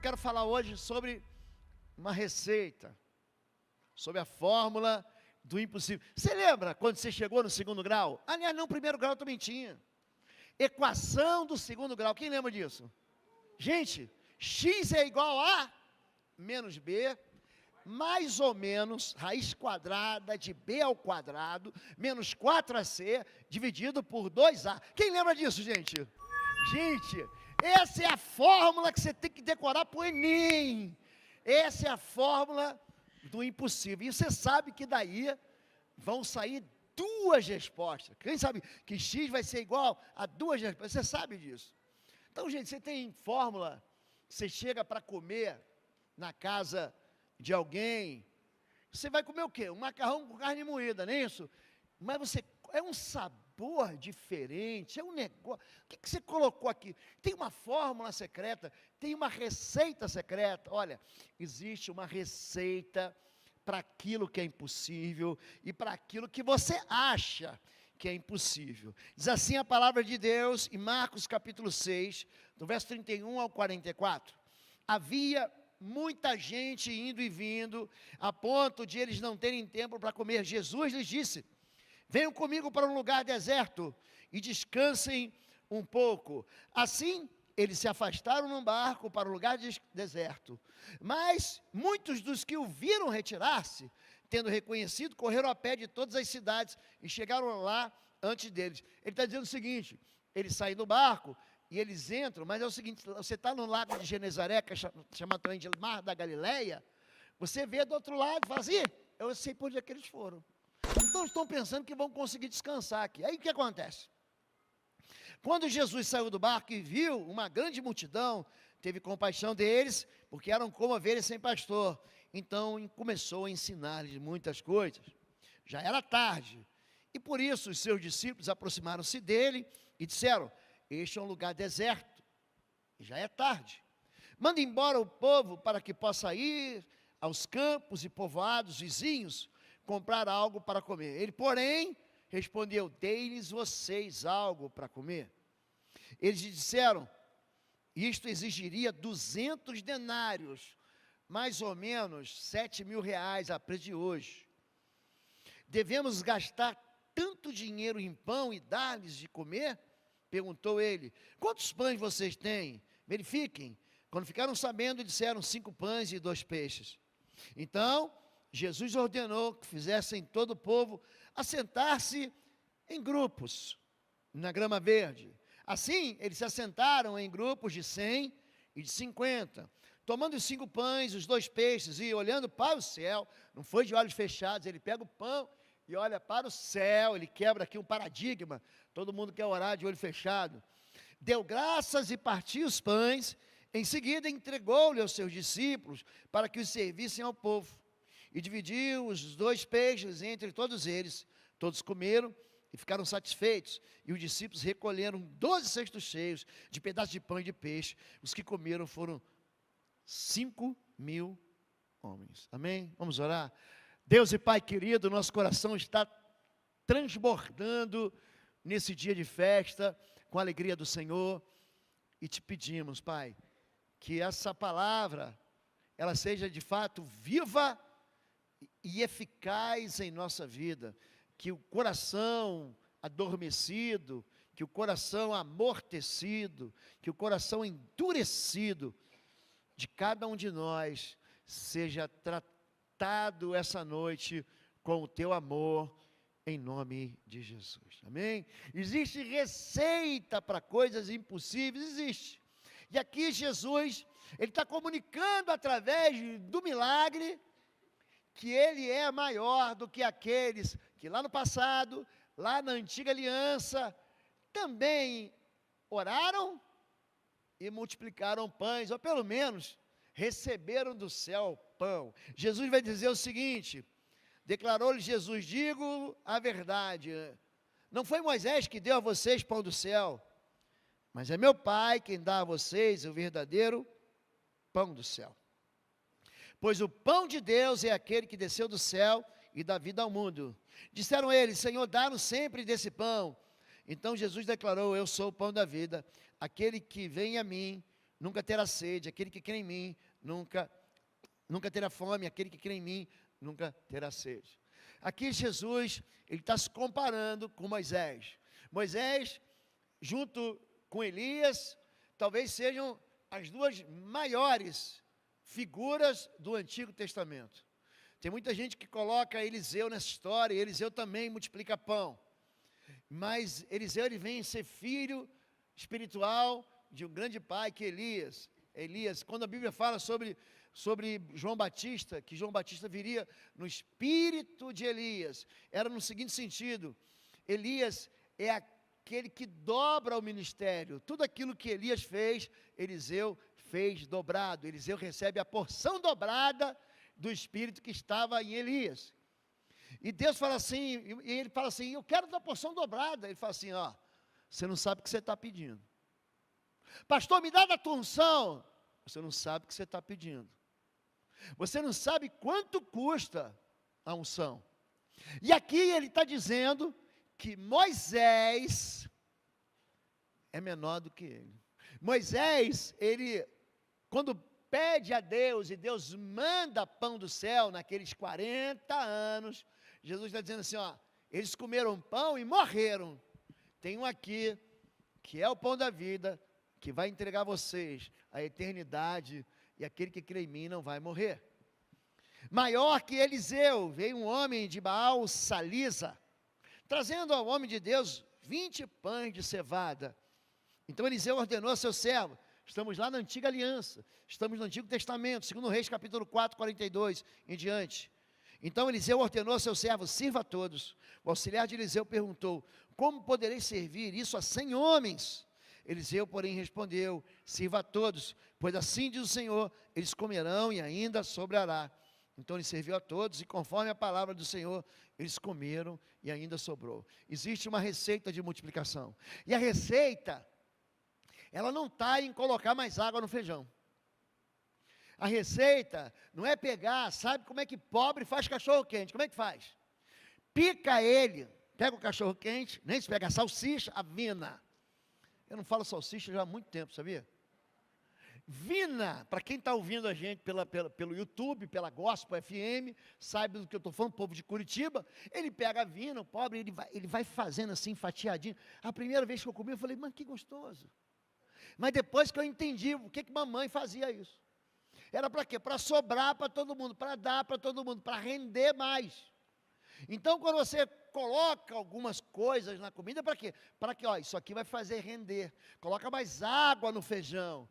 quero falar hoje sobre uma receita, sobre a fórmula do impossível. Você lembra quando você chegou no segundo grau? Aliás, não, primeiro grau também tinha. Equação do segundo grau, quem lembra disso? Gente, x é igual a menos b, mais ou menos, raiz quadrada de b ao quadrado, menos 4ac, dividido por 2a. Quem lembra disso, gente? Gente, essa é a fórmula que você tem que decorar para o Enem. Essa é a fórmula do impossível. E você sabe que daí vão sair duas respostas. Quem sabe que x vai ser igual a duas respostas? Você sabe disso. Então, gente, você tem fórmula, você chega para comer na casa de alguém, você vai comer o quê? Um macarrão com carne moída, não é isso? Mas você, é um sabor diferente, é um negócio, o que você colocou aqui? Tem uma fórmula secreta, tem uma receita secreta. Olha, existe uma receita para aquilo que é impossível e para aquilo que você acha que é impossível. Diz assim a palavra de Deus em Marcos capítulo 6, do verso 31 ao 44. Havia muita gente indo e vindo, a ponto de eles não terem tempo para comer. Jesus lhes disse: venham comigo para um lugar deserto e descansem um pouco. Assim, eles se afastaram num barco para o lugar deserto. Mas muitos dos que o viram retirar-se, tendo reconhecido, correram a pé de todas as cidades e chegaram lá antes deles. Ele está dizendo o seguinte: eles saem do barco e eles entram, mas é o seguinte, você está no lago de Genezaré, que é chamado também de Mar da Galileia, você vê do outro lado e fala assim: eu sei por onde é que eles foram. Então estão pensando que vão conseguir descansar aqui. Aí o que acontece? Quando Jesus saiu do barco e viu uma grande multidão, teve compaixão deles, porque eram como ovelhas sem pastor. Então começou a ensinar-lhes muitas coisas. Já era tarde, e por isso os seus discípulos aproximaram-se dele e disseram: este é um lugar deserto, e já é tarde. Manda embora o povo para que possa ir aos campos e povoados vizinhos comprar algo para comer. Ele, porém, respondeu: dei-lhes vocês algo para comer. Eles lhe disseram: isto exigiria 200 denários, mais ou menos 7.000 reais a preço de hoje. Devemos gastar tanto dinheiro em pão e dar-lhes de comer? Perguntou ele. Quantos pães vocês têm? Verifiquem. Quando ficaram sabendo, disseram: 5 pães e 2 peixes. Então Jesus ordenou que fizessem todo o povo assentar-se em grupos na grama verde. Assim, eles se assentaram em grupos de 100 e de 50, tomando os 5 pães, os 2 peixes, e olhando para o céu. Não foi de olhos fechados, ele pega o pão e olha para o céu. Ele quebra aqui um paradigma. Todo mundo quer orar de olho fechado. Deu graças e partiu os pães. Em seguida entregou-lhe aos seus discípulos para que os servissem ao povo. E dividiu os 2 peixes entre todos eles. Todos comeram e ficaram satisfeitos. E os discípulos recolheram 12 cestos cheios de pedaços de pão e de peixe. Os que comeram foram 5.000 homens. Amém? Vamos orar? Deus e Pai querido, nosso coração está transbordando nesse dia de festa, com a alegria do Senhor. E te pedimos, Pai, que essa palavra, ela seja de fato viva e eficaz em nossa vida, que o coração adormecido, que o coração amortecido, que o coração endurecido de cada um de nós seja tratado essa noite com o teu amor, em nome de Jesus, amém? Existe receita para coisas impossíveis, existe. E aqui Jesus, ele está comunicando através do milagre, que ele é maior do que aqueles que lá no passado, lá na antiga aliança, também oraram e multiplicaram pães, ou pelo menos receberam do céu pão. Jesus vai dizer o seguinte: declarou-lhe Jesus: digo a verdade, não foi Moisés que deu a vocês pão do céu, mas é meu Pai quem dá a vocês o verdadeiro pão do céu. Pois o pão de Deus é aquele que desceu do céu e dá vida ao mundo. Disseram eles: Senhor, dá-nos sempre desse pão. Então Jesus declarou: eu sou o pão da vida, aquele que vem a mim nunca terá sede. Aquele que crê em mim, nunca terá fome. Aquele que crê em mim, nunca terá sede. Aqui Jesus, ele está se comparando com Moisés. Moisés, junto com Elias, talvez sejam as duas maiores figuras do Antigo Testamento. Tem muita gente que coloca Eliseu nessa história, e Eliseu também multiplica pão. Mas Eliseu, ele vem ser filho espiritual de um grande pai que é Elias. Elias, quando a Bíblia fala sobre João Batista, que João Batista viria no espírito de Elias, era no seguinte sentido: Elias é aquele que dobra o ministério. Tudo aquilo que Elias fez, Eliseu fez dobrado. Eliseu recebe a porção dobrada do espírito que estava em Elias. E Deus fala assim, e ele fala assim: eu quero da porção dobrada. Ele fala assim: ó, você não sabe o que você está pedindo. Pastor, me dá da tua unção. Você não sabe o que você está pedindo. Você não sabe quanto custa a unção. E aqui ele está dizendo que Moisés é menor do que ele. Moisés, ele, quando pede a Deus, e Deus manda pão do céu, naqueles 40 anos, Jesus está dizendo assim, ó, eles comeram pão e morreram. Tem um aqui, que é o pão da vida, que vai entregar a vocês a eternidade, e aquele que crê em mim não vai morrer. Maior que Eliseu, veio um homem de Baal Salisa, trazendo ao homem de Deus 20 pães de cevada. Então Eliseu ordenou a seu servo, estamos lá na antiga aliança, estamos no Antigo Testamento, 2 Reis capítulo 4, 42 em diante. Então Eliseu ordenou a seu servo, sirva a todos. O auxiliar de Eliseu perguntou, como poderei servir isso a 100 homens? Eliseu, porém, respondeu, sirva a todos, pois assim diz o Senhor, eles comerão e ainda sobrará. Então ele serviu a todos, e conforme a palavra do Senhor, eles comeram e ainda sobrou. Existe uma receita de multiplicação, e a receita, ela não está em colocar mais água no feijão. A receita não é pegar, sabe como é que pobre faz cachorro quente? Como é que faz? Pica ele, pega o cachorro quente, nem se pega a salsicha, a vina. Eu não falo salsicha já há muito tempo, sabia? Vina, para quem está ouvindo a gente pelo YouTube, pela Gospel FM, sabe do que eu estou falando, povo de Curitiba, ele pega a vina, o pobre, ele vai fazendo assim, fatiadinho. A primeira vez que eu comi, eu falei, mas que gostoso. Mas depois que eu entendi o que mamãe fazia isso. Era para quê? Para sobrar para todo mundo, para dar para todo mundo, para render mais. Então, quando você coloca algumas coisas na comida, para quê? Para que, ó, isso aqui vai fazer render. Coloca mais água no feijão.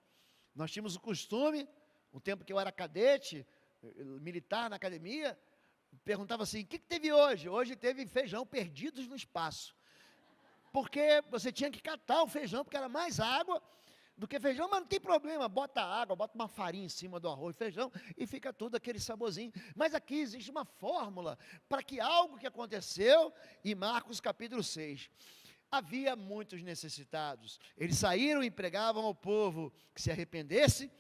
Nós tínhamos o costume, o tempo que eu era cadete, militar na academia, perguntava assim, o que teve hoje? Hoje teve feijão perdidos no espaço. Porque você tinha que catar o feijão, porque era mais água do que feijão, mas não tem problema, bota água, bota uma farinha em cima do arroz e feijão, e fica tudo aquele saborzinho. Mas aqui existe uma fórmula, para que algo que aconteceu, em Marcos capítulo 6, havia muitos necessitados, eles saíram e pregavam ao povo que se arrependesse,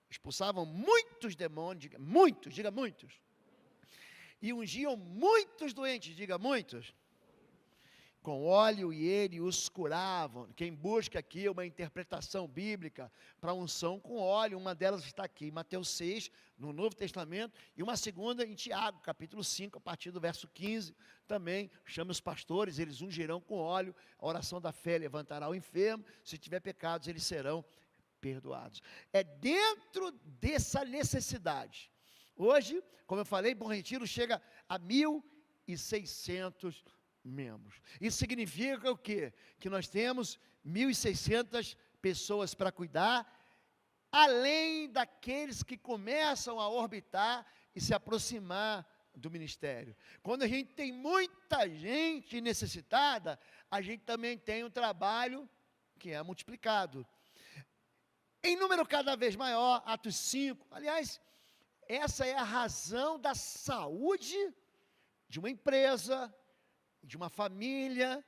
expulsavam muitos demônios, diga muitos, e ungiam muitos doentes, diga muitos, com óleo, e ele os curavam. Quem busca aqui uma interpretação bíblica para unção com óleo, uma delas está aqui em Mateus 6, no Novo Testamento, e uma segunda em Tiago, capítulo 5, a partir do verso 15, também chama os pastores, eles ungirão com óleo, a oração da fé levantará o enfermo, se tiver pecados eles serão perdoados. É dentro dessa necessidade. Hoje, como eu falei, Bom Retiro chega a 1.600 membros. Isso significa o quê? Que nós temos 1.600 pessoas para cuidar, além daqueles que começam a orbitar e se aproximar do ministério. Quando a gente tem muita gente necessitada, a gente também tem um trabalho que é multiplicado. Em número cada vez maior, Atos 5, aliás, essa é a razão da saúde de uma empresa, de uma família,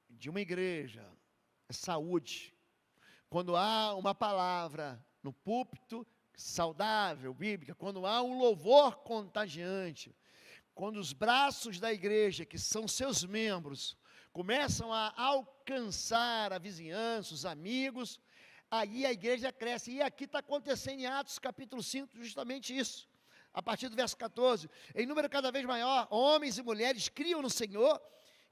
de uma igreja, é saúde. Quando há uma palavra no púlpito saudável, bíblica, quando há um louvor contagiante, quando os braços da igreja, que são seus membros, começam a alcançar a vizinhança, os amigos, aí a igreja cresce. E aqui está acontecendo em Atos capítulo 5, justamente isso. A partir do verso 14, em número cada vez maior, homens e mulheres criam no Senhor,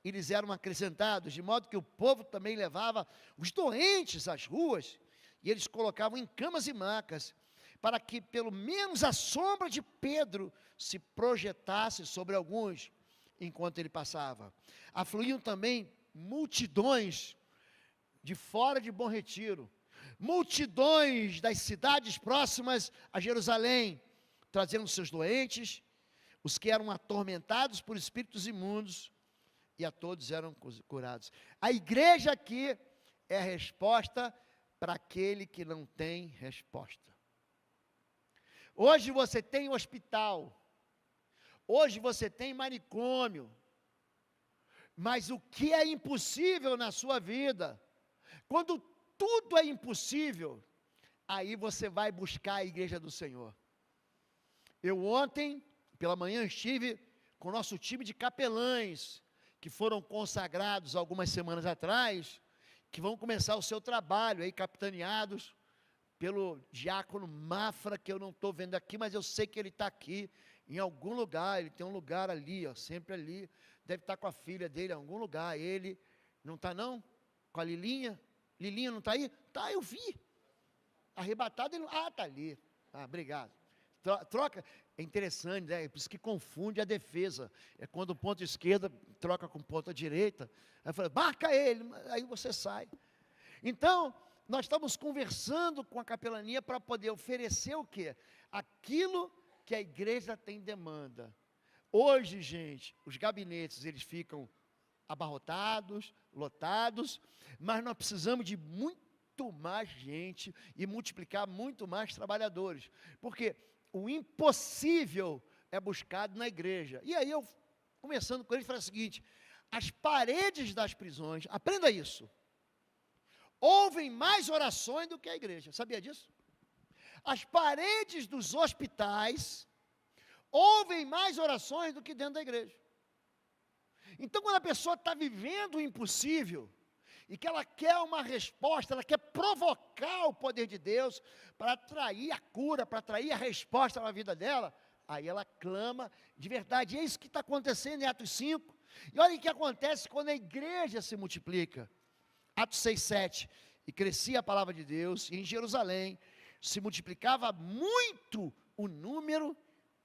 e lhes eram acrescentados, de modo que o povo também levava os doentes às ruas, e eles colocavam em camas e macas, para que pelo menos a sombra de Pedro se projetasse sobre alguns, enquanto ele passava. Afluíam também multidões de fora de Bom Retiro, multidões das cidades próximas a Jerusalém, trazendo seus doentes, os que eram atormentados por espíritos imundos, e a todos eram curados. A igreja aqui é a resposta para aquele que não tem resposta. Hoje você tem hospital, hoje você tem manicômio, mas o que é impossível na sua vida, quando tudo é impossível, aí você vai buscar a igreja do Senhor. Eu ontem, pela manhã, estive com o nosso time de capelães, que foram consagrados algumas semanas atrás, que vão começar o seu trabalho aí, capitaneados pelo diácono Mafra, que eu não estou vendo aqui, mas eu sei que ele está aqui, em algum lugar, ele tem um lugar ali, ó, sempre ali, deve estar com a filha dele em algum lugar, ele, não está não? Com a Lilinha não está aí? Tá, eu vi, arrebatado, ele, está ali, obrigado. Troca, é interessante, né? Por isso que confunde a defesa, é quando o ponto esquerda troca com ponta direita, aí fala, marca ele, aí você sai. Então, nós estamos conversando com a capelania para poder oferecer o quê? Aquilo que a igreja tem demanda. Hoje, gente, os gabinetes, eles ficam abarrotados, lotados, mas nós precisamos de muito mais gente e multiplicar muito mais trabalhadores, porque o impossível é buscado na igreja. E aí eu, conversando com ele, falei o seguinte, as paredes das prisões, aprenda isso, ouvem mais orações do que a igreja, sabia disso? As paredes dos hospitais ouvem mais orações do que dentro da igreja. Então, quando a pessoa está vivendo o impossível, e que ela quer uma resposta, ela quer provocar o poder de Deus, para atrair a cura, para atrair a resposta na vida dela, aí ela clama de verdade. E é isso que está acontecendo em Atos 5, e olha o que acontece quando a igreja se multiplica. Atos 6, 7, e crescia a palavra de Deus, e em Jerusalém se multiplicava muito o número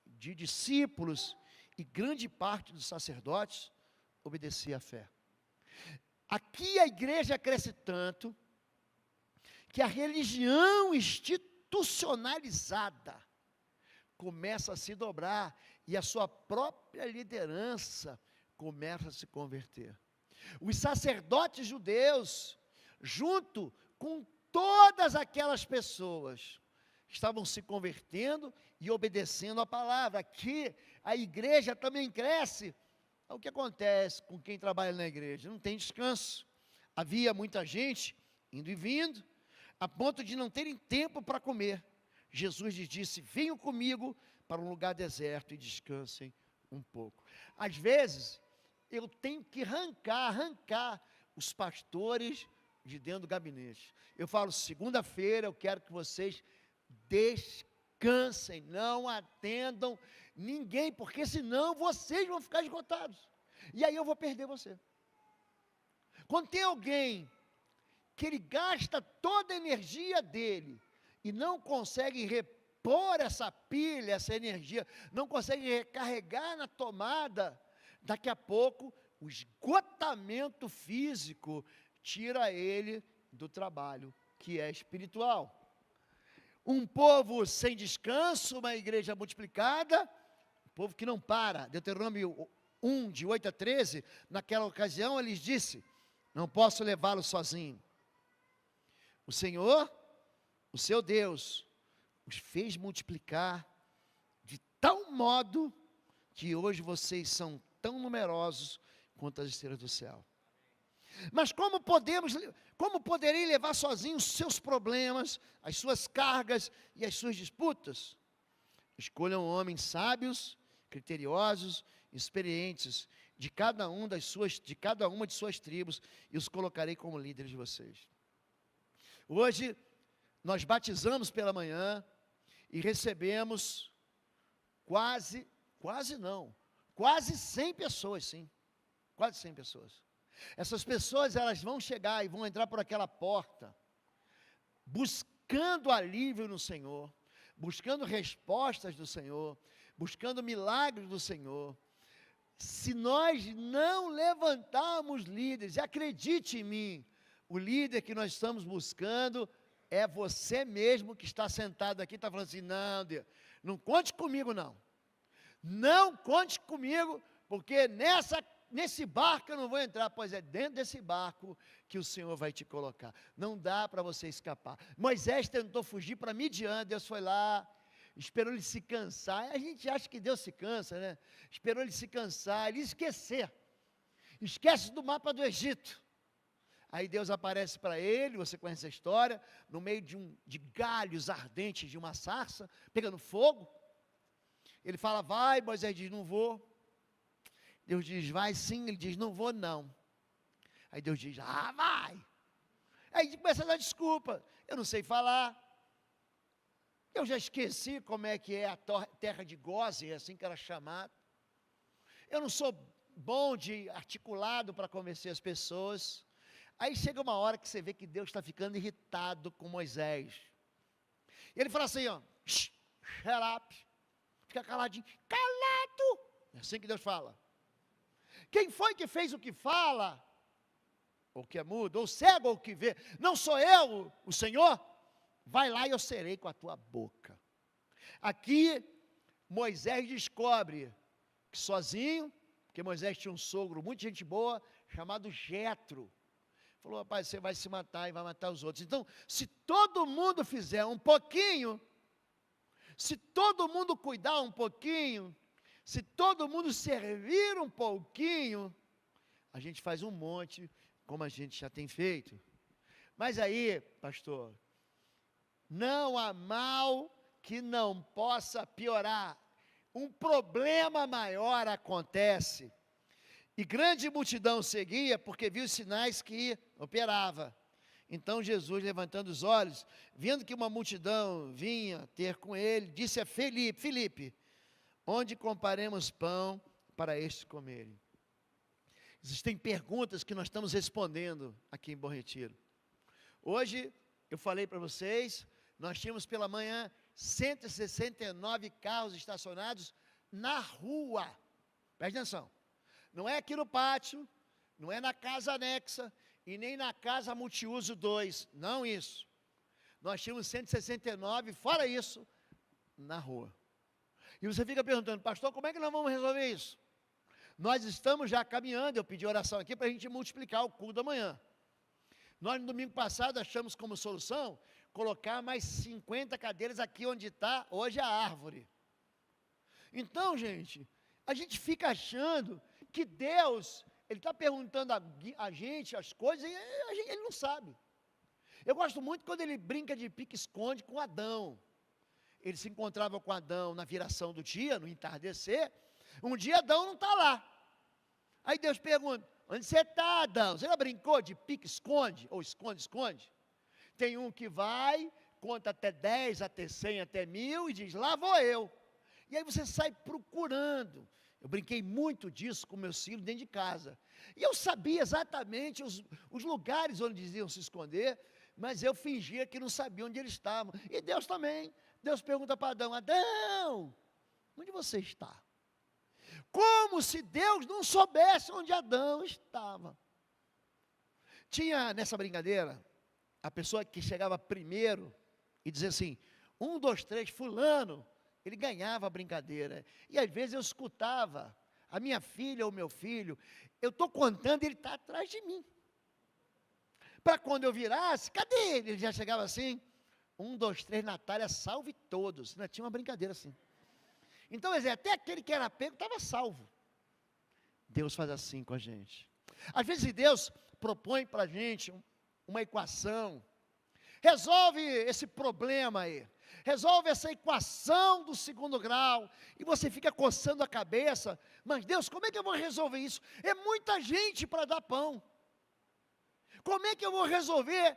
de discípulos, e grande parte dos sacerdotes obedecia à fé. Aqui a igreja cresce tanto, que a religião institucionalizada começa a se dobrar, e a sua própria liderança começa a se converter. Os sacerdotes judeus, junto com todas aquelas pessoas, estavam se convertendo e obedecendo a palavra. Aqui a igreja também cresce. O que acontece com quem trabalha na igreja? Não tem descanso. Havia muita gente indo e vindo, a ponto de não terem tempo para comer. Jesus lhes disse, venham comigo para um lugar deserto e descansem um pouco. Às vezes, eu tenho que arrancar os pastores de dentro do gabinete. Eu falo, segunda-feira eu quero que vocês descansem, não atendam ninguém, porque senão vocês vão ficar esgotados, e aí eu vou perder você. Quando tem alguém que ele gasta toda a energia dele, e não consegue repor essa pilha, essa energia, não consegue recarregar na tomada, daqui a pouco, o esgotamento físico, tira ele do trabalho, que é espiritual. Um povo sem descanso, uma igreja multiplicada, povo que não para. Deuteronômio 1, de 8 a 13, naquela ocasião, ele disse, não posso levá-lo sozinho. O Senhor, o seu Deus, os fez multiplicar de tal modo, que hoje vocês são tão numerosos quanto as estrelas do céu. Mas como poderei levar sozinho os seus problemas, as suas cargas e as suas disputas? Escolham homens sábios, criteriosos, experientes, de cada uma de suas tribos, e os colocarei como líderes de vocês. Hoje, nós batizamos pela manhã e recebemos quase 100 pessoas, sim. Quase 100 pessoas. Essas pessoas, elas vão chegar e vão entrar por aquela porta, buscando alívio no Senhor, buscando respostas do Senhor, buscando milagres do Senhor. Se nós não levantarmos líderes, e acredite em mim, o líder que nós estamos buscando é você mesmo que está sentado aqui, está falando assim, não, Deus, não conte comigo não. Não conte comigo, porque nesse barco eu não vou entrar, pois é dentro desse barco que o Senhor vai te colocar. Não dá para você escapar. Moisés tentou fugir para Midian, Deus foi lá, esperou ele se cansar. A gente acha que Deus se cansa, né? Esperou ele se cansar, ele esquecer. Esquece do mapa do Egito. Aí Deus aparece para ele, você conhece a história, no meio de galhos ardentes de uma sarça, pegando fogo. Ele fala, vai, Moisés diz, não vou. Deus diz, vai sim, ele diz, não vou não. Aí Deus diz, vai. Aí começa a dar desculpa, eu não sei falar. Eu já esqueci como é que é a terra de Gósen, é assim que era chamado. Eu não sou bom de articulado para convencer as pessoas. Aí chega uma hora que você vê que Deus está ficando irritado com Moisés. E ele fala assim, ó, shut up, fica caladinho, calado. É assim que Deus fala. Quem foi que fez o que fala? Ou que é mudo, ou cego, ou que vê? Não sou eu, o Senhor? Vai lá e eu serei com a tua boca. Aqui, Moisés descobre que sozinho, porque Moisés tinha um sogro, muita gente boa, chamado Jetro. Falou, rapaz, você vai se matar e vai matar os outros. Então, se todo mundo fizer um pouquinho, se todo mundo cuidar um pouquinho, se todo mundo servir um pouquinho, a gente faz um monte, como a gente já tem feito. Mas aí, pastor, não há mal que não possa piorar. Um problema maior acontece. E grande multidão seguia, porque viu os sinais que operava. Então Jesus, levantando os olhos, vendo que uma multidão vinha ter com ele, disse a Filipe, Filipe, onde comparemos pão para estes comerem? Existem perguntas que nós estamos respondendo aqui em Bom Retiro. Hoje, eu falei para vocês, nós tínhamos pela manhã 169 carros estacionados na rua. Presta atenção. Não é aqui no pátio, não é na casa anexa e nem na casa multiuso 2, não isso. Nós tínhamos 169, fora isso, na rua. E você fica perguntando, pastor, como é que nós vamos resolver isso? Nós estamos já caminhando, eu pedi oração aqui para a gente multiplicar o culto da manhã. Nós no domingo passado achamos como solução colocar mais 50 cadeiras aqui onde está hoje a árvore. Então, gente, a gente fica achando que Deus, Ele está perguntando a gente as coisas e Ele não sabe. Eu gosto muito quando Ele brinca de pique-esconde com Adão. Ele se encontrava com Adão na viração do dia, no entardecer. Um dia Adão não está lá. Aí Deus pergunta, onde você está, Adão? Você já brincou de pique-esconde ou esconde-esconde? Tem um que vai, conta até 10, até 100, até 1000 e diz, lá vou eu. E aí você sai procurando. Eu brinquei muito disso com meus filhos dentro de casa. E eu sabia exatamente os lugares onde eles iam se esconder, mas eu fingia que não sabia onde eles estavam. E Deus também. Deus pergunta para Adão, Adão, onde você está? Como se Deus não soubesse onde Adão estava. Tinha nessa brincadeira, a pessoa que chegava primeiro e dizia assim, 1, 2, 3, fulano, ele ganhava a brincadeira. E às vezes eu escutava, a minha filha ou meu filho, eu estou contando, ele está atrás de mim. Para quando eu virasse, cadê ele? Ele já chegava assim, 1, 2, 3, Natália, salve todos. Ainda tinha uma brincadeira assim. Então, até aquele que era pego estava salvo. Deus faz assim com a gente. Às vezes Deus propõe para a gente uma equação. Resolve esse problema aí. Resolve essa equação do 2º grau. E você fica coçando a cabeça. Mas Deus, como é que eu vou resolver isso? É muita gente para dar pão. Como é que eu vou resolver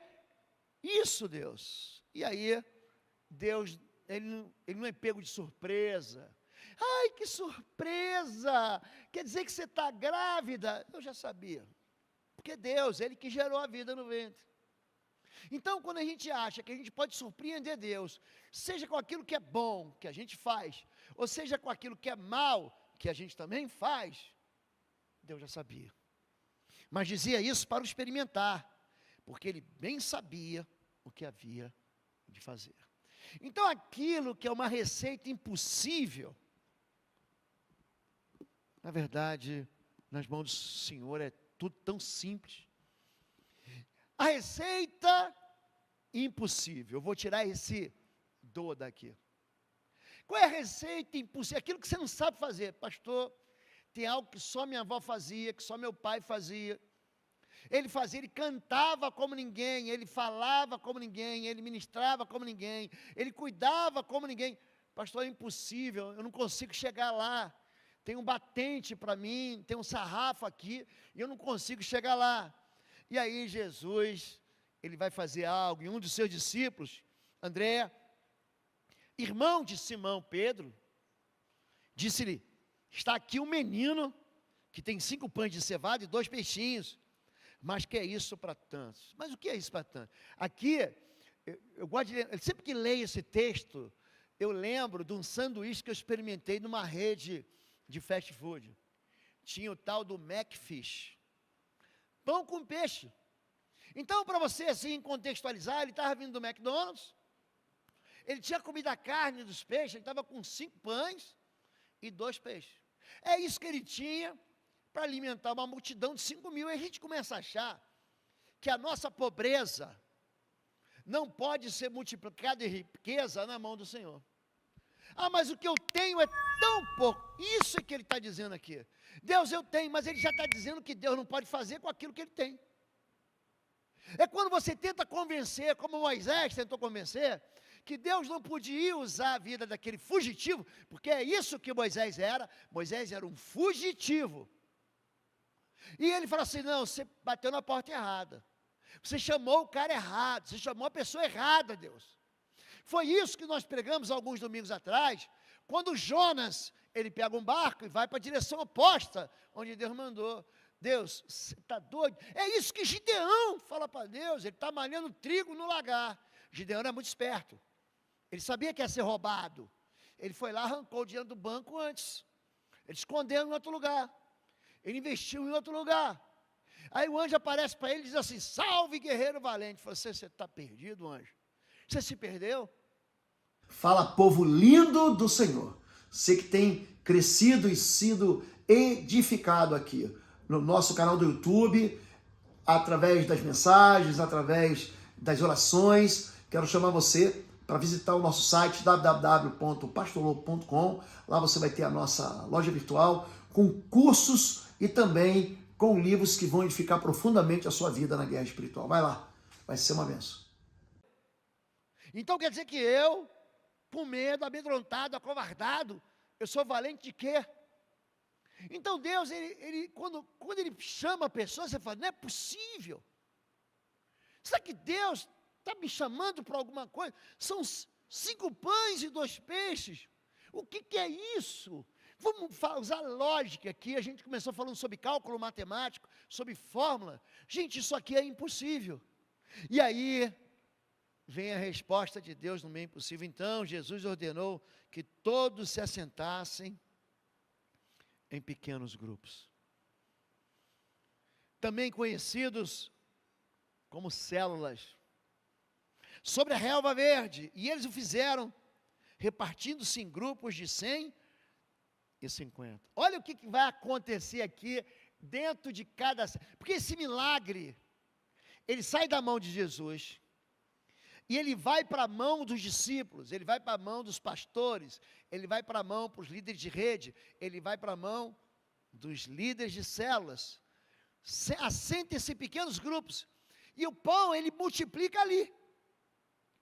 isso, Deus? E aí, Deus, ele não é pego de surpresa. Ai, que surpresa! Quer dizer que você está grávida? Eu já sabia. Porque Deus, Ele que gerou a vida no ventre. Então, quando a gente acha que a gente pode surpreender Deus, seja com aquilo que é bom, que a gente faz, ou seja com aquilo que é mal, que a gente também faz, Deus já sabia. Mas dizia isso para o experimentar, porque Ele bem sabia o que havia de fazer. Então, aquilo que é uma receita impossível, na verdade, nas mãos do Senhor é tudo tão simples. A receita impossível, eu vou tirar esse do daqui. Qual é a receita impossível? Aquilo que você não sabe fazer. Pastor, tem algo que só minha avó fazia, que só meu pai fazia. Ele fazia, ele cantava como ninguém, ele falava como ninguém, ele ministrava como ninguém, ele cuidava como ninguém. Pastor, é impossível, eu não consigo chegar lá. Tem um batente para mim, tem um sarrafo aqui, e eu não consigo chegar lá. E aí Jesus, ele vai fazer algo, e um dos seus discípulos, André, irmão de Simão Pedro, disse-lhe, está aqui um menino, que tem 5 pães de cevada e 2 peixinhos, mas que é isso para tantos? Mas o que é isso para tantos? Aqui, eu gosto de ler, sempre que leio esse texto, eu lembro de um sanduíche que eu experimentei numa rede de fast food. Tinha o tal do Macfish, pão com peixe. Então, para você assim contextualizar, ele estava vindo do McDonald's, ele tinha comido a carne dos peixes, ele estava com 5 pães e 2 peixes. É isso que ele tinha para alimentar uma multidão de 5.000. E a gente começa a achar que a nossa pobreza não pode ser multiplicada em riqueza na mão do Senhor. Ah, mas o que eu tenho é tão pouco. Isso é que ele está dizendo aqui. Deus, eu tenho, mas ele já está dizendo que Deus não pode fazer com aquilo que ele tem. É quando você tenta convencer, como Moisés tentou convencer, que Deus não podia usar a vida daquele fugitivo, porque é isso que Moisés era um fugitivo. E ele fala assim, não, você bateu na porta errada, você chamou o cara errado, você chamou a pessoa errada, Deus. Foi isso que nós pregamos alguns domingos atrás, quando Jonas, ele pega um barco e vai para a direção oposta, onde Deus mandou. Deus, você está doido? É isso que Gideão fala para Deus, ele está malhando trigo no lagar. Gideão era muito esperto, ele sabia que ia ser roubado, ele foi lá, arrancou o dinheiro do banco antes, ele escondeu em outro lugar, ele investiu em outro lugar. Aí o anjo aparece para ele e diz assim, salve guerreiro valente. Ele falou, você está perdido, anjo? Você se perdeu? Fala, povo lindo do Senhor, você que tem crescido e sido edificado aqui no nosso canal do YouTube, através das mensagens, através das orações. Quero chamar você para visitar o nosso site www.pastorlobo.com. Lá você vai ter a nossa loja virtual com cursos e também com livros que vão edificar profundamente a sua vida na guerra espiritual. Vai lá, vai ser uma bênção. Então quer dizer que eu, com medo, amedrontado, acovardado, eu sou valente de quê? Então Deus, quando Ele chama a pessoa, você fala, não é possível. Será que Deus está me chamando para alguma coisa? São 5 pães e 2 peixes. O que é isso? Vamos usar lógica aqui. A gente começou falando sobre cálculo matemático, sobre fórmula. Gente, isso aqui é impossível. E aí vem a resposta de Deus no meio impossível. Então Jesus ordenou que todos se assentassem em pequenos grupos, também conhecidos como células, sobre a relva verde, e eles o fizeram, repartindo-se em grupos de 100 e 50. Olha o que vai acontecer aqui, dentro de cada, porque esse milagre, ele sai da mão de Jesus, e ele vai para a mão dos discípulos, ele vai para a mão dos pastores, ele vai para a mão para os líderes de rede, ele vai para a mão dos líderes de células. Assentem-se em pequenos grupos, e o pão ele multiplica ali,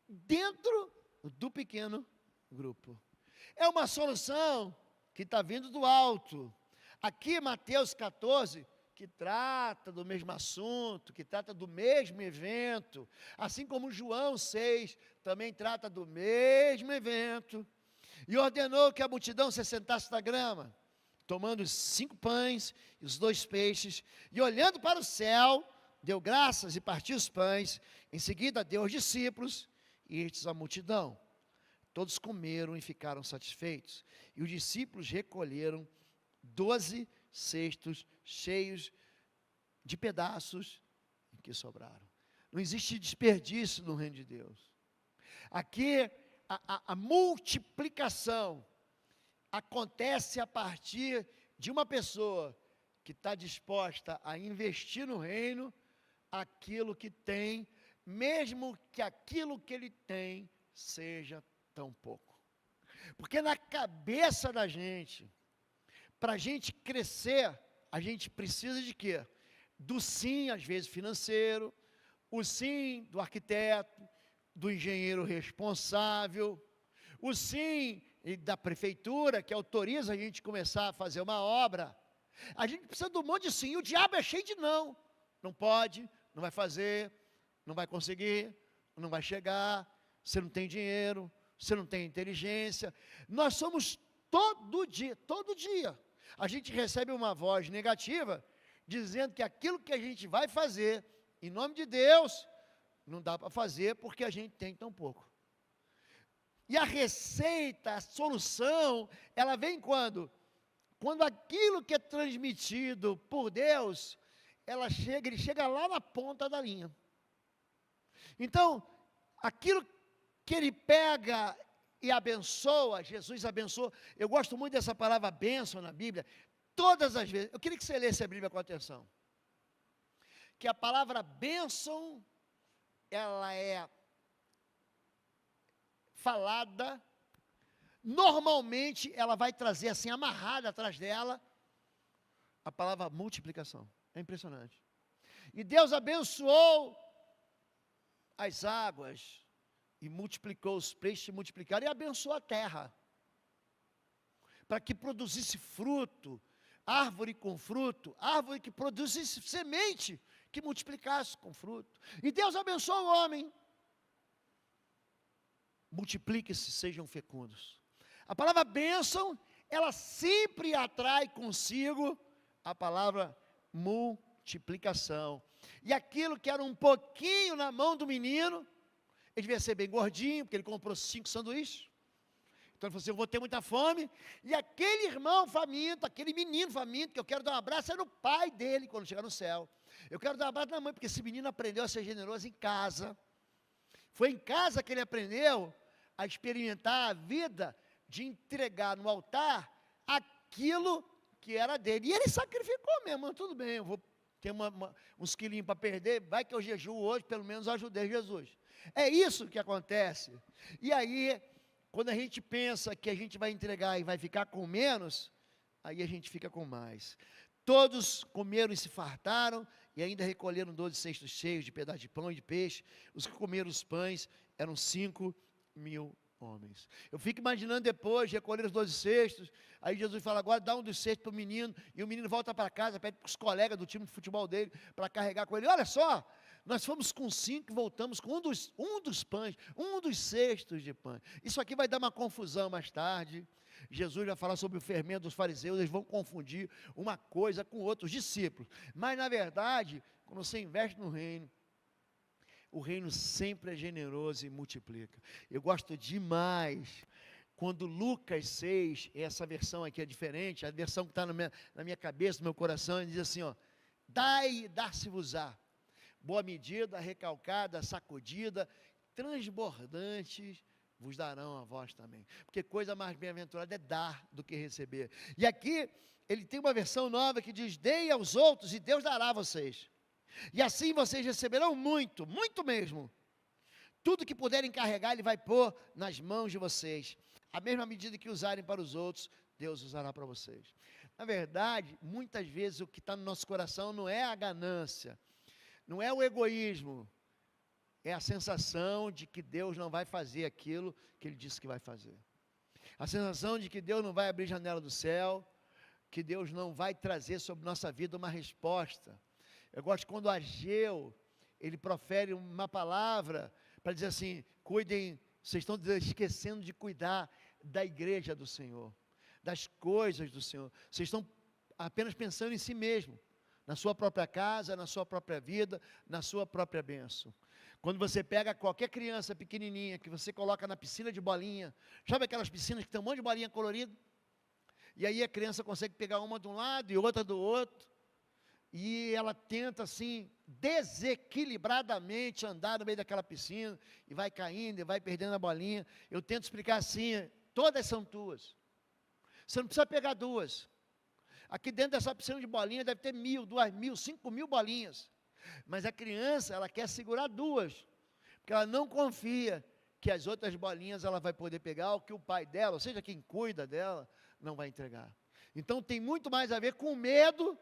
dentro do pequeno grupo. É uma solução que está vindo do alto. Aqui Mateus 14, que trata do mesmo assunto, que trata do mesmo evento, assim como João 6 também trata do mesmo evento, e ordenou que a multidão se sentasse na grama, tomando os 5 pães e os 2 peixes, e olhando para o céu, deu graças e partiu os pães, em seguida deu aos discípulos, e estes à multidão. Todos comeram e ficaram satisfeitos, e os discípulos recolheram 12 cestos cheios de pedaços que sobraram. Não existe desperdício no reino de Deus. Aqui, a multiplicação acontece a partir de uma pessoa que está disposta a investir no reino aquilo que tem, mesmo que aquilo que ele tem seja tão pouco. Porque na cabeça da gente, para a gente crescer, a gente precisa de quê? Do sim, às vezes financeiro, o sim do arquiteto, do engenheiro responsável, o sim da prefeitura, que autoriza a gente começar a fazer uma obra. A gente precisa de um monte de sim, o diabo é cheio de não. Não pode, não vai fazer, não vai conseguir, não vai chegar, você não tem dinheiro, você não tem inteligência. Nós somos todo dia, a gente recebe uma voz negativa, dizendo que aquilo que a gente vai fazer, em nome de Deus, não dá para fazer porque a gente tem tão pouco. E a receita, a solução, ela vem quando? Quando aquilo que é transmitido por Deus, ele chega lá na ponta da linha. Então, aquilo que ele pega e abençoa, Jesus abençoou. Eu gosto muito dessa palavra bênção na Bíblia, todas as vezes. Eu queria que você lesse a Bíblia com atenção. Que a palavra bênção, ela é falada, normalmente ela vai trazer assim, amarrada atrás dela, a palavra multiplicação. É impressionante. E Deus abençoou as águas, e multiplicou os peixes, multiplicaram, e abençoou a terra, para que produzisse fruto, árvore com fruto, árvore que produzisse semente, que multiplicasse com fruto. E Deus abençoou o homem. Multiplique-se, sejam fecundos. A palavra bênção, ela sempre atrai consigo a palavra multiplicação. E aquilo que era um pouquinho na mão do menino, ele devia ser bem gordinho, porque ele comprou 5 sanduíches. Então ele falou assim, eu vou ter muita fome. E aquele irmão faminto, aquele menino faminto, que eu quero dar um abraço, é no pai dele, quando chegar no céu. Eu quero dar um abraço na mãe, porque esse menino aprendeu a ser generoso em casa. Foi em casa que ele aprendeu a experimentar a vida de entregar no altar aquilo que era dele. E ele sacrificou mesmo, tudo bem, eu vou ter uns quilinhos para perder, vai que eu jejuo hoje, pelo menos eu ajudei Jesus. É isso que acontece. E aí, quando a gente pensa que a gente vai entregar e vai ficar com menos, aí a gente fica com mais. Todos comeram e se fartaram, e ainda recolheram 12 cestos cheios de pedaços de pão e de peixe. Os que comeram os pães eram 5.000 homens. Eu fico imaginando depois, recolher os 12 cestos, aí Jesus fala, agora dá um dos cestos para o menino, e o menino volta para casa, pede para os colegas do time de futebol dele, para carregar com ele. Olha só, nós fomos com 5 e voltamos com um dos pães, um dos cestos de pães. Isso aqui vai dar uma confusão mais tarde. Jesus vai falar sobre o fermento dos fariseus, eles vão confundir uma coisa com outra, os discípulos. Mas, na verdade, quando você investe no reino, o reino sempre é generoso e multiplica. Eu gosto demais quando Lucas 6, essa versão aqui é diferente, a versão que está na minha cabeça, no meu coração, ele diz assim, ó, dai e dar-se-vos-á, boa medida, recalcada, sacudida, transbordantes, vos darão a vós também. Porque coisa mais bem-aventurada é dar do que receber. E aqui, ele tem uma versão nova que diz, dei aos outros e Deus dará a vocês. E assim vocês receberão muito, muito mesmo. Tudo que puderem carregar, Ele vai pôr nas mãos de vocês. A mesma medida que usarem para os outros, Deus usará para vocês. Na verdade, muitas vezes o que está no nosso coração não é a ganância, não é o egoísmo, é a sensação de que Deus não vai fazer aquilo que Ele disse que vai fazer. A sensação de que Deus não vai abrir janela do céu, que Deus não vai trazer sobre nossa vida uma resposta. Eu gosto quando Ageu, ele profere uma palavra para dizer assim: cuidem, vocês estão esquecendo de cuidar da igreja do Senhor, das coisas do Senhor, vocês estão apenas pensando em si mesmo, na sua própria casa, na sua própria vida, na sua própria bênção. Quando você pega qualquer criança pequenininha, que você coloca na piscina de bolinha, sabe aquelas piscinas que tem um monte de bolinha colorida? E aí a criança consegue pegar uma de um lado e outra do outro, e ela tenta assim, desequilibradamente andar no meio daquela piscina, e vai caindo, e vai perdendo a bolinha. Eu tento explicar assim: todas são tuas, você não precisa pegar duas. Aqui dentro dessa piscina de bolinha deve ter 1.000, 2.000, 5.000 bolinhas, mas a criança, ela quer segurar duas, porque ela não confia que as outras bolinhas ela vai poder pegar, ou que o pai dela, ou seja, quem cuida dela, não vai entregar. Então tem muito mais a ver com medo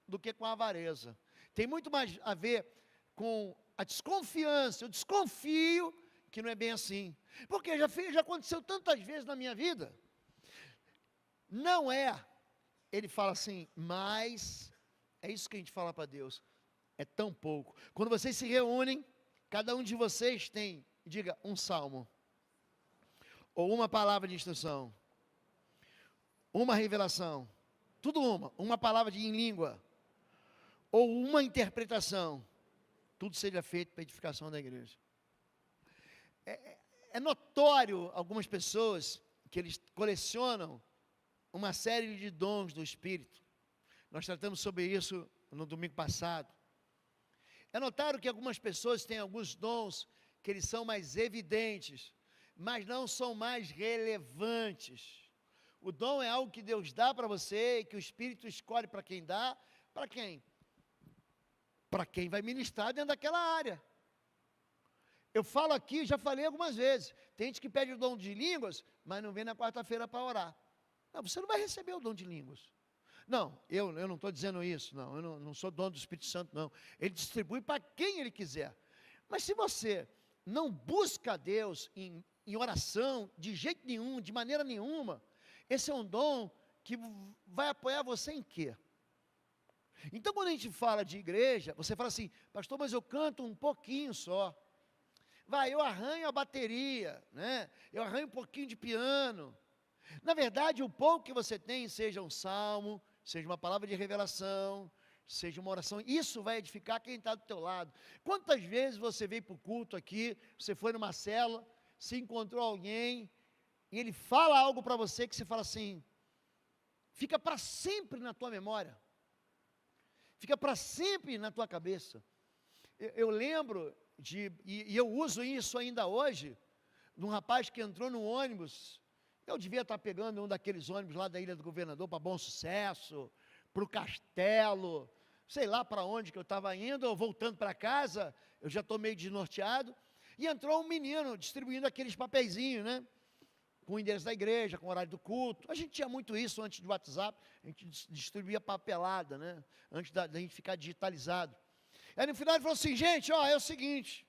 do que com a avareza. Tem muito mais a ver com a desconfiança. Eu desconfio que não é bem assim, porque já aconteceu tantas vezes na minha vida. Não é, ele fala assim, mas é isso que a gente fala para Deus, é tão pouco. Quando vocês se reúnem, cada um de vocês tem, diga, um salmo, ou uma palavra de instrução, uma revelação, tudo uma palavra em língua, ou uma interpretação, tudo seja feito para a edificação da igreja. É notório algumas pessoas que eles colecionam uma série de dons do Espírito. Nós tratamos sobre isso no domingo passado. É notório que algumas pessoas têm alguns dons que eles são mais evidentes, mas não são mais relevantes. O dom é algo que Deus dá para você, e que o Espírito escolhe para quem dá. Para quem? Para quem vai ministrar dentro daquela área. Eu falo aqui, já falei algumas vezes, tem gente que pede o dom de línguas, mas não vem na quarta-feira para orar. Não, você não vai receber o dom de línguas. Não, eu não estou dizendo isso, não, eu não sou dono do Espírito Santo, não. Ele distribui para quem ele quiser. Mas se você não busca a Deus em oração, de jeito nenhum, de maneira nenhuma, esse é um dom que vai apoiar você em quê? Então, quando a gente fala de igreja, você fala assim: pastor, mas eu canto um pouquinho só. Eu arranho a bateria, né? Eu arranho um pouquinho de piano. Na verdade, o pouco que você tem, seja um salmo, seja uma palavra de revelação, seja uma oração, isso vai edificar quem está do teu lado. Quantas vezes você veio para o culto aqui, você foi numa célula, se encontrou alguém, e ele fala algo para você que você fala assim, fica para sempre na tua memória, fica para sempre na tua cabeça. Eu lembro e eu uso isso ainda hoje, de um rapaz que entrou no ônibus. Eu devia estar pegando um daqueles ônibus lá da Ilha do Governador para Bom Sucesso, para o Castelo, sei lá para onde que eu estava indo, ou voltando para casa, eu já estou meio desnorteado, e entrou um menino distribuindo aqueles papeizinhos, né, com o endereço da igreja, com o horário do culto. A gente tinha muito isso antes do WhatsApp, a gente distribuía papelada, né, antes da gente ficar digitalizado. Aí no final ele falou assim: gente, é o seguinte,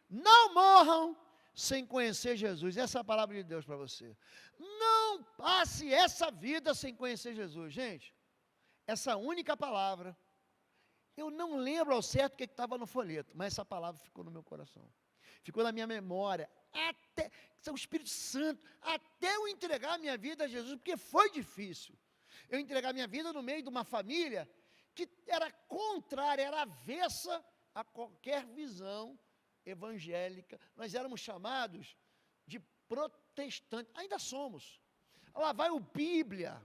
não morram sem conhecer Jesus. Essa é a palavra de Deus para você. Não passe essa vida sem conhecer Jesus. Gente, essa única palavra, eu não lembro ao certo o que estava no folheto, mas essa palavra ficou no meu coração, ficou na minha memória, até o Espírito Santo, até eu entregar a minha vida a Jesus, porque foi difícil, eu entregar a minha vida no meio de uma família que era contrária, era avessa a qualquer visão evangélica. Nós éramos chamados de protestantes, ainda somos. Lá vai o Bíblia,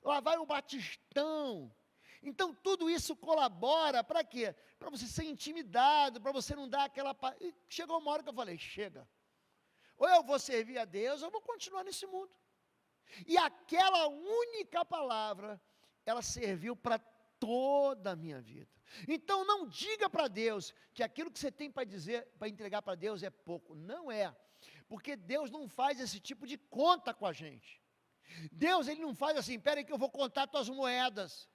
lá vai o Batistão. Então tudo isso colabora para quê? Para você ser intimidado, para você não dar aquela... E chegou uma hora que eu falei: chega, ou eu vou servir a Deus, ou eu vou continuar nesse mundo. E aquela única palavra, ela serviu para toda a minha vida. Então não diga para Deus que aquilo que você tem para dizer, para entregar para Deus é pouco. Não é, porque Deus não faz esse tipo de conta com a gente. Deus, ele não faz assim: espera aí que eu vou contar tuas moedas,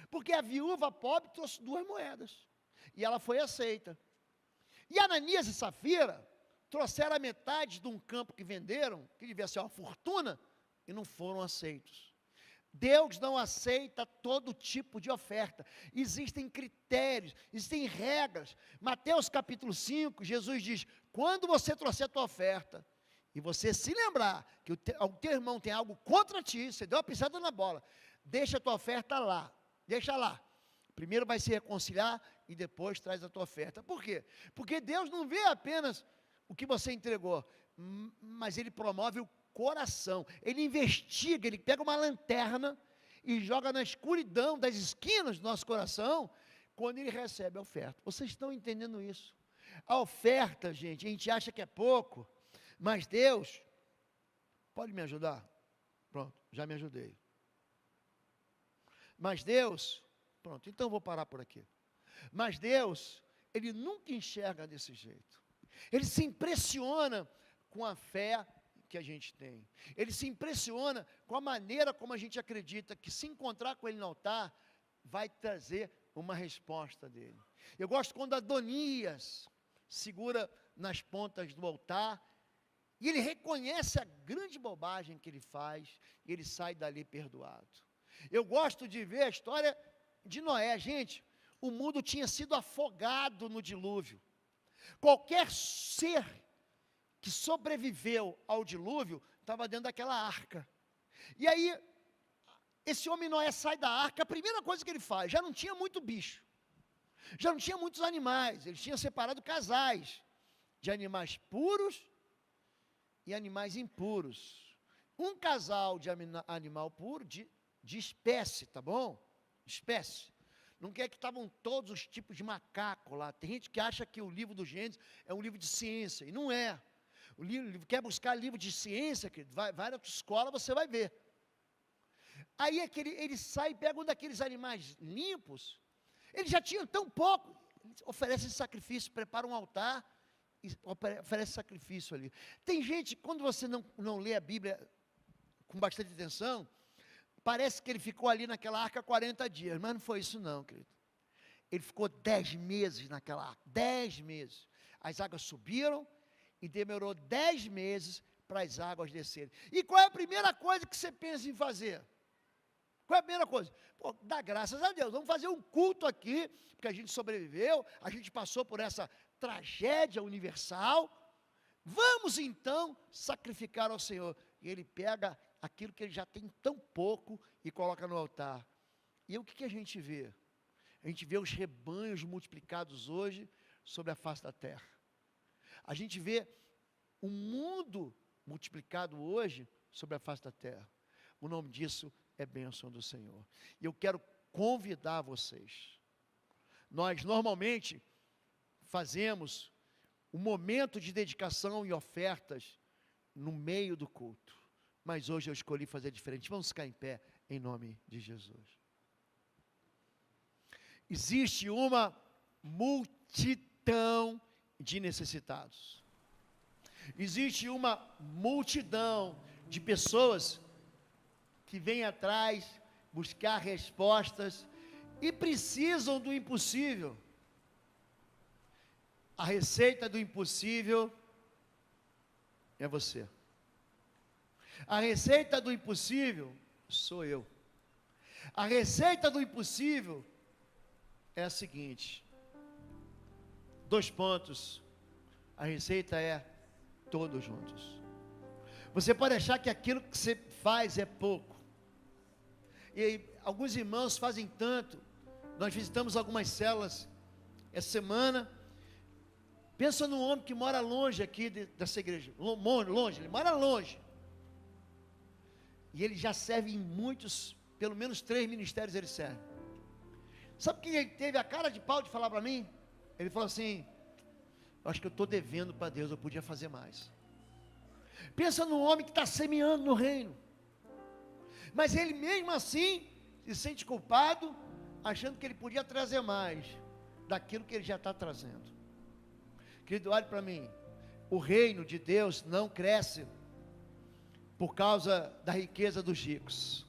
porque a viúva pobre trouxe 2 moedas, e ela foi aceita. E Ananias e Safira trouxeram a metade de um campo que venderam, que devia ser uma fortuna, e não foram aceitos. Deus não aceita todo tipo de oferta. Existem critérios, existem regras. Mateus capítulo 5, Jesus diz: quando você trouxer a tua oferta, e você se lembrar que o teu irmão tem algo contra ti, você deu uma pisada na bola, deixa a tua oferta lá, deixa lá. Primeiro vai se reconciliar e depois traz a tua oferta. Por quê? Porque Deus não vê apenas o que você entregou, mas Ele promove o coração. Ele investiga, Ele pega uma lanterna e joga na escuridão das esquinas do nosso coração, quando Ele recebe a oferta. Vocês estão entendendo isso? A oferta, gente, a gente acha que é pouco, mas Deus, pode me ajudar? Pronto, já me ajudei. Mas Deus, pronto, então eu vou parar por aqui. Mas Deus, Ele nunca enxerga desse jeito. Ele se impressiona com a fé que a gente tem. Ele se impressiona com a maneira como a gente acredita que se encontrar com Ele no altar, vai trazer uma resposta dele. Eu gosto quando Adonias segura nas pontas do altar, e ele reconhece a grande bobagem que ele faz, e ele sai dali perdoado. Eu gosto de ver a história de Noé. Gente, o mundo tinha sido afogado no dilúvio. Qualquer ser que sobreviveu ao dilúvio estava dentro daquela arca. E aí, esse homem Noé sai da arca, a primeira coisa que ele faz, já não tinha muito bicho, já não tinha muitos animais, ele tinha separado casais de animais puros e animais impuros. Um casal de animal puro, de espécie, tá bom? Espécie. Não quer que estavam todos os tipos de macaco lá. Tem gente que acha que o livro do Gênesis é um livro de ciência, e não é. O livro, quer buscar livro de ciência, querido, vai na tua escola, você vai ver. Aí ele sai e pega um daqueles animais limpos. Ele já tinha tão pouco, oferece sacrifício, prepara um altar e oferece sacrifício ali. Tem gente, quando você não lê a Bíblia com bastante atenção, parece que ele ficou ali naquela arca 40 dias, mas não foi isso não, querido. Ele ficou 10 meses naquela arca, 10 meses. As águas subiram e demorou 10 meses para as águas descerem. E qual é a primeira coisa que você pensa em fazer? Qual é a primeira coisa? Pô, dá graças a Deus, vamos fazer um culto aqui, porque a gente sobreviveu, a gente passou por essa tragédia universal, vamos então sacrificar ao Senhor. E ele pega aquilo que ele já tem tão pouco e coloca no altar. E o que a gente vê? A gente vê os rebanhos multiplicados hoje sobre a face da terra. A gente vê o mundo multiplicado hoje sobre a face da terra. O nome disso é bênção do Senhor. E eu quero convidar vocês. Nós normalmente fazemos um momento de dedicação e ofertas no meio do culto. Mas hoje eu escolhi fazer diferente. Vamos ficar em pé em nome de Jesus. Existe uma multidão de necessitados. Existe uma multidão de pessoas que vêm atrás buscar respostas e precisam do impossível. A receita do impossível é você. A receita do impossível sou eu. A receita do impossível é a seguinte: 2 pontos. A receita é todos juntos. Você pode achar que aquilo que você faz é pouco. E alguns irmãos fazem tanto. Nós visitamos algumas células essa semana. Pensa num homem que mora longe aqui dessa igreja. Longe, ele mora longe. E ele já serve em muitos, pelo menos 3 ministérios ele serve. Sabe quem ele teve a cara de pau de falar para mim? Ele falou assim: eu acho que eu estou devendo para Deus, eu podia fazer mais. Pensa num homem que está semeando no reino. Mas ele mesmo assim se sente culpado, achando que ele podia trazer mais daquilo que ele já está trazendo. Querido, olhe para mim. O reino de Deus não cresce por causa da riqueza dos ricos.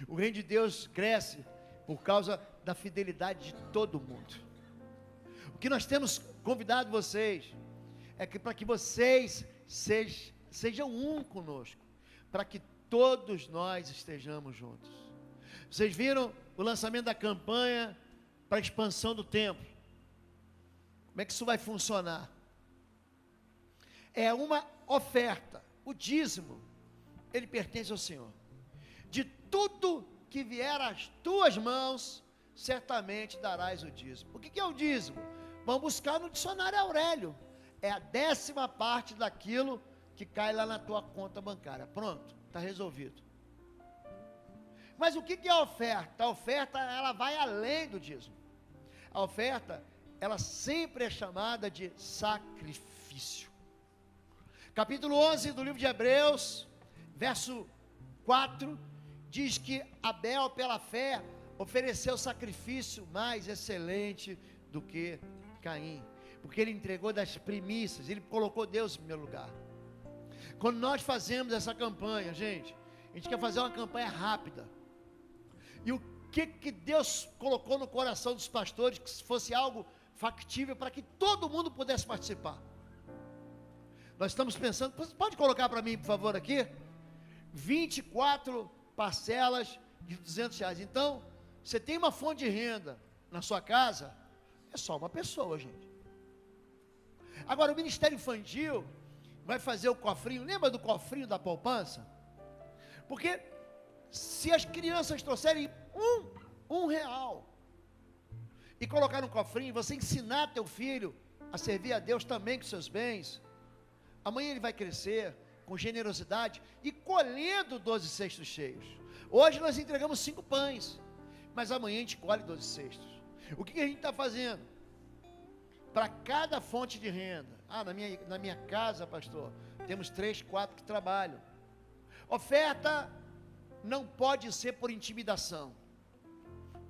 O reino de Deus cresce por causa da fidelidade de todo mundo. O que nós temos convidado vocês é que para que vocês sejam um conosco, para que todos nós estejamos juntos. Vocês viram o lançamento da campanha para a expansão do templo. Como é que isso vai funcionar? É uma oferta. O dízimo, ele pertence ao Senhor. De tudo que vier às tuas mãos, certamente darás o dízimo. O que é o dízimo? Vamos buscar no dicionário Aurélio. É a 10ª parte daquilo que cai lá na tua conta bancária. Pronto, está resolvido. Mas o que é a oferta? A oferta, ela vai além do dízimo. A oferta, ela sempre é chamada de sacrifício. Capítulo 11 do livro de Hebreus, verso 4, diz que Abel, pela fé, ofereceu sacrifício mais excelente do que Caim, porque ele entregou das primícias, ele colocou Deus em primeiro lugar. Quando nós fazemos essa campanha, gente, a gente quer fazer uma campanha rápida, e o que Deus colocou no coração dos pastores, que fosse algo factível, para que todo mundo pudesse participar. Nós estamos pensando, pode colocar para mim, por favor, aqui, 24 parcelas de R$200, então, você tem uma fonte de renda na sua casa, é só uma pessoa, gente. Agora, o Ministério Infantil vai fazer o cofrinho, lembra do cofrinho da poupança? Porque, se as crianças trouxerem um real, e colocar no cofrinho, você ensinar teu filho a servir a Deus também com seus bens, amanhã ele vai crescer com generosidade e colhendo 12 cestos cheios. Hoje nós entregamos 5 pães, mas amanhã a gente colhe 12 cestos. O que a gente está fazendo? Para cada fonte de renda. Na minha casa, pastor, temos 3, 4 que trabalham. Oferta não pode ser por intimidação.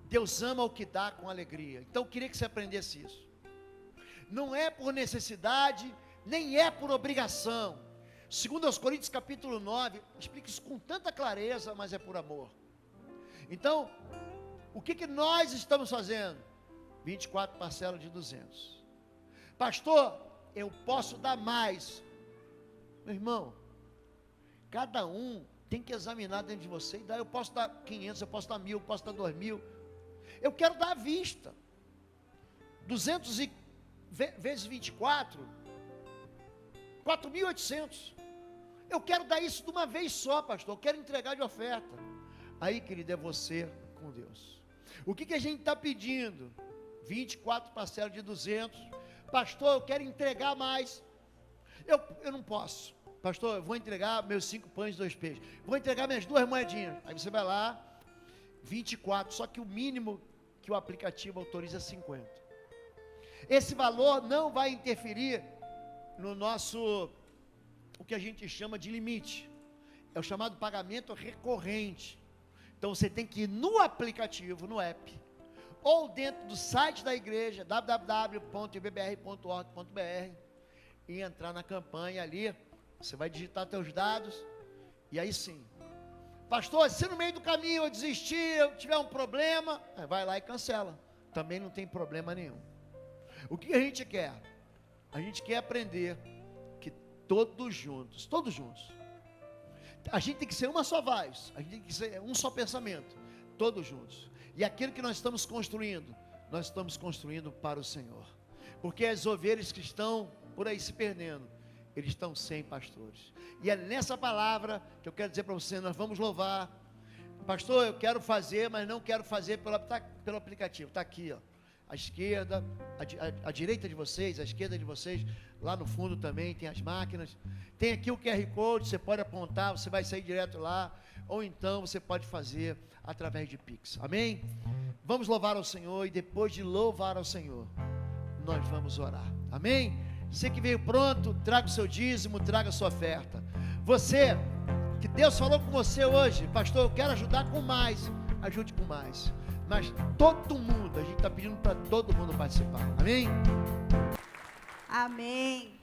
Deus ama o que dá com alegria. Então eu queria que você aprendesse isso. Não é por necessidade, nem é por obrigação. 2 Coríntios capítulo 9, explica isso com tanta clareza, mas é por amor. Então, o que nós estamos fazendo? 24 parcelas de 200. Pastor, eu posso dar mais. Meu irmão, cada um tem que examinar dentro de você e dar. Eu posso dar 500, eu posso dar 1.000, eu posso dar 2.000. Eu quero dar à vista. 200 vezes 24, 4.800. Eu quero dar isso de uma vez só, pastor. Eu quero entregar de oferta. Aí, querido, é você com Deus. O que a gente está pedindo? 24 parcelas de 200. Pastor, eu quero entregar mais. Eu não posso. Pastor, eu vou entregar meus 5 pães e 2 peixes. Vou entregar minhas 2 moedinhas. Aí você vai lá, 24. Só que o mínimo que o aplicativo autoriza é 50. Esse valor não vai interferir no nosso, o que a gente chama de limite. É o chamado pagamento recorrente. Então você tem que ir no aplicativo, no app, ou dentro do site da igreja, www.ibbr.org.br, e entrar na campanha ali. Você vai digitar teus dados, e aí sim. Pastor, se no meio do caminho eu desistir, eu tiver um problema, vai lá e cancela. Também não tem problema nenhum. O que a gente quer? A gente quer aprender que todos juntos, a gente tem que ser uma só voz, a gente tem que ser um só pensamento, todos juntos. E aquilo que nós estamos construindo para o Senhor. Porque as ovelhas que estão por aí se perdendo, eles estão sem pastores. E é nessa palavra que eu quero dizer para você, nós vamos louvar. Pastor, eu quero fazer, mas não quero fazer pelo aplicativo. Está aqui, ó. À esquerda, à direita de vocês, à esquerda de vocês, lá no fundo também tem as máquinas. Tem aqui o QR Code, você pode apontar, você vai sair direto lá. Ou então você pode fazer através de Pix. Amém? Vamos louvar ao Senhor, e depois de louvar ao Senhor, nós vamos orar. Amém? Você que veio pronto, traga o seu dízimo, traga a sua oferta. Você, que Deus falou com você hoje, pastor, eu quero ajudar com mais, ajude com mais. Mas todo mundo, a gente está pedindo para todo mundo participar. Amém? Amém.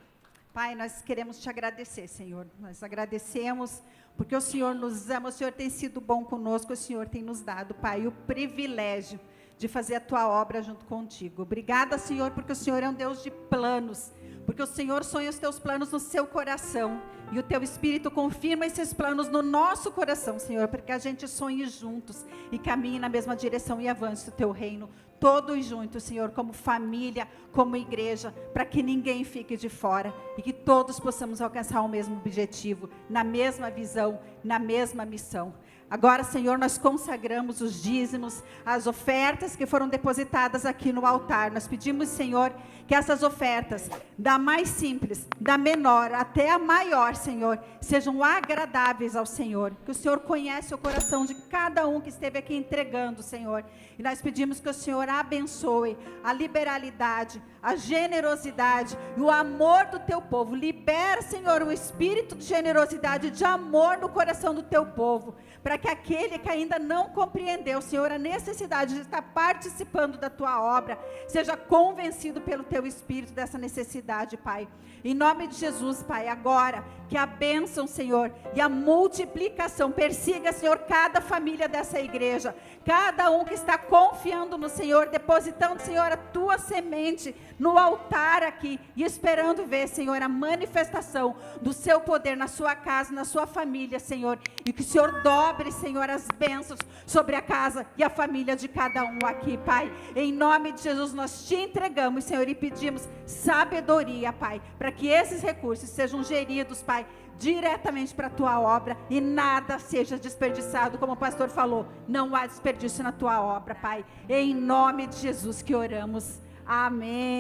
Pai, nós queremos te agradecer, Senhor. Nós agradecemos porque o Senhor nos ama, o Senhor tem sido bom conosco, o Senhor tem nos dado, Pai, o privilégio de fazer a tua obra junto contigo. Obrigada, Senhor, porque o Senhor é um Deus de planos. porque o Senhor sonha os teus planos no seu coração, e o teu Espírito confirma esses planos no nosso coração, Senhor, para que a gente sonhe juntos, e caminhe na mesma direção, e avance o teu reino, todos juntos, Senhor, como família, como igreja, para que ninguém fique de fora, e que todos possamos alcançar o mesmo objetivo, na mesma visão, na mesma missão. Agora, Senhor, nós consagramos os dízimos, as ofertas que foram depositadas aqui no altar. Nós pedimos, Senhor, que essas ofertas, da mais simples, da menor até a maior, Senhor, sejam agradáveis ao Senhor. Que o Senhor conhece o coração de cada um que esteve aqui entregando, Senhor. E nós pedimos que o Senhor abençoe a liberalidade, a generosidade e o amor do teu povo. Libera, Senhor, um espírito de generosidade e de amor no coração do teu povo, para que aquele que ainda não compreendeu, Senhor, a necessidade de estar participando da tua obra, seja convencido pelo teu Espírito dessa necessidade, Pai. Em nome de Jesus, Pai, agora, que a bênção, Senhor, e a multiplicação persiga, Senhor, cada família dessa igreja, cada um que está confiando no Senhor, depositando, Senhor, a tua semente no altar aqui, e esperando ver, Senhor, a manifestação do seu poder na sua casa, na sua família, Senhor, e que o Senhor dobre, Senhor, as bênçãos sobre a casa e a família de cada um aqui, Pai. Em nome de Jesus, nós te entregamos, Senhor, e pedimos sabedoria, Pai, para que esses recursos sejam geridos, Pai, diretamente para a tua obra, e nada seja desperdiçado, como o pastor falou, não há desperdício na tua obra, Pai. Em nome de Jesus que oramos. Amém.